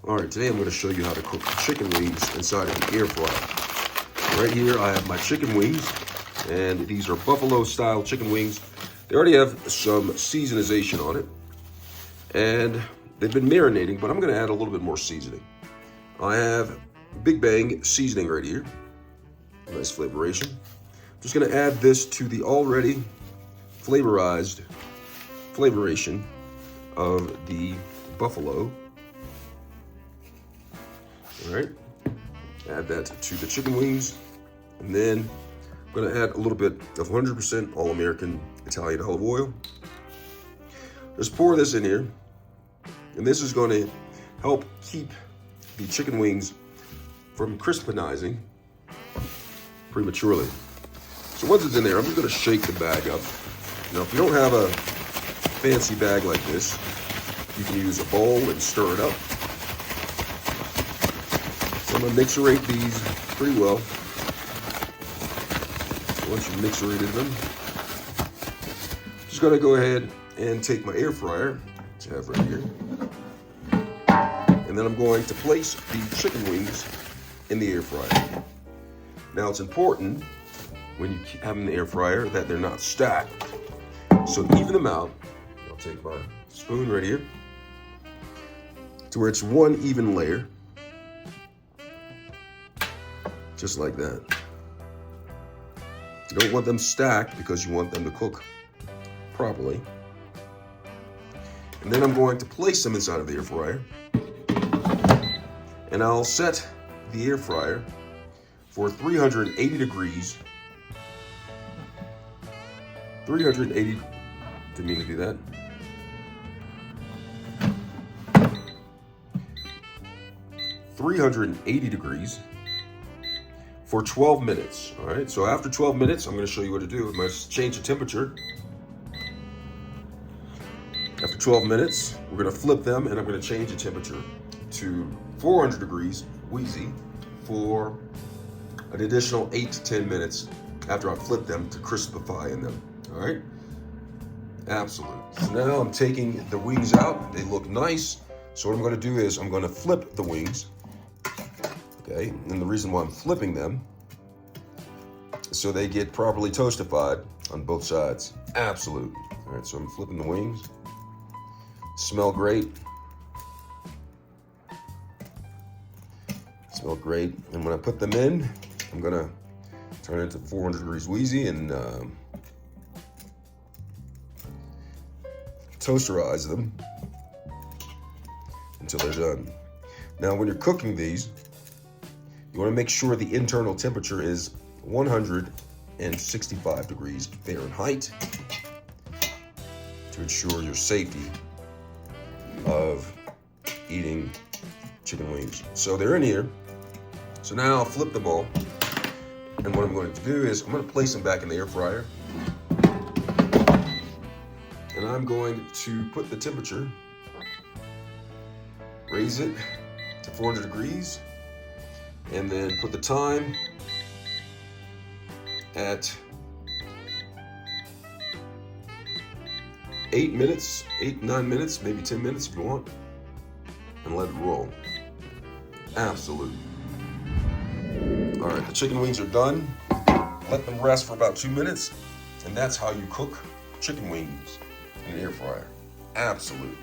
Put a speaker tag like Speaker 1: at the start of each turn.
Speaker 1: All right, today I'm going to show you how to cook chicken wings inside of an air fryer. Right here I have my chicken wings, and these are buffalo style chicken wings. They already have some seasonization on it, and they've been marinating, but I'm going to add a little bit more seasoning. I have Big Bang seasoning right here. Nice flavoration. Just going to add this to the already flavorized flavoration of the buffalo. All right, add that to the chicken wings, and then I'm going to add a little bit of 100% All-American Italian olive oil. Just pour this in here, and this is going to help keep the chicken wings from crispinizing prematurely. So once it's in there, I'm just going to shake the bag up. Now, if you don't have a fancy bag like this, you can use a bowl and stir it up. So I'm going to mixerate these pretty well. Once you've mixerated them, just going to go ahead and take my air fryer, which I have right here, and then I'm going to place the chicken wings in the air fryer. Now, it's important when you have them in the air fryer that they're not stacked. So even them out. I'll take my spoon right here to where it's one even layer, just like that. You don't want them stacked because you want them to cook properly. And then I'm going to place them inside of the air fryer, and I'll set the air fryer for 380 degrees. 380, didn't mean to do that. 380 degrees for 12 minutes, all right? So after 12 minutes, I'm gonna show you what to do. I'm gonna change the temperature. After 12 minutes, we're gonna flip them, and I'm gonna change the temperature to 400 degrees wheezy for an additional 8 to 10 minutes after I flip them to crispify in them, all right? Absolute. So now I'm taking the wings out. They look nice. So what I'm gonna do is I'm gonna flip the wings, okay? And the reason why I'm flipping them is so they get properly toastified on both sides. Absolute. All right, so I'm flipping the wings. Smell great. Smell great. And when I put them in, I'm gonna turn it to 400 degrees wheezy and toasterize them until they're done. Now, when you're cooking these, you want to make sure the internal temperature is 165 degrees Fahrenheit to ensure your safety of eating chicken wings. So they're in here. So now I'll flip them all. And what I'm going to do is I'm going to place them back in the air fryer. And I'm going to put the temperature, raise it to 400 degrees, and then put the time at 8 minutes, 9 minutes, maybe 10 minutes if you want, and let it roll. Absolute. All right, the chicken wings are done. Let them rest for about 2 minutes, and that's how you cook chicken wings in an air fryer. Absolute.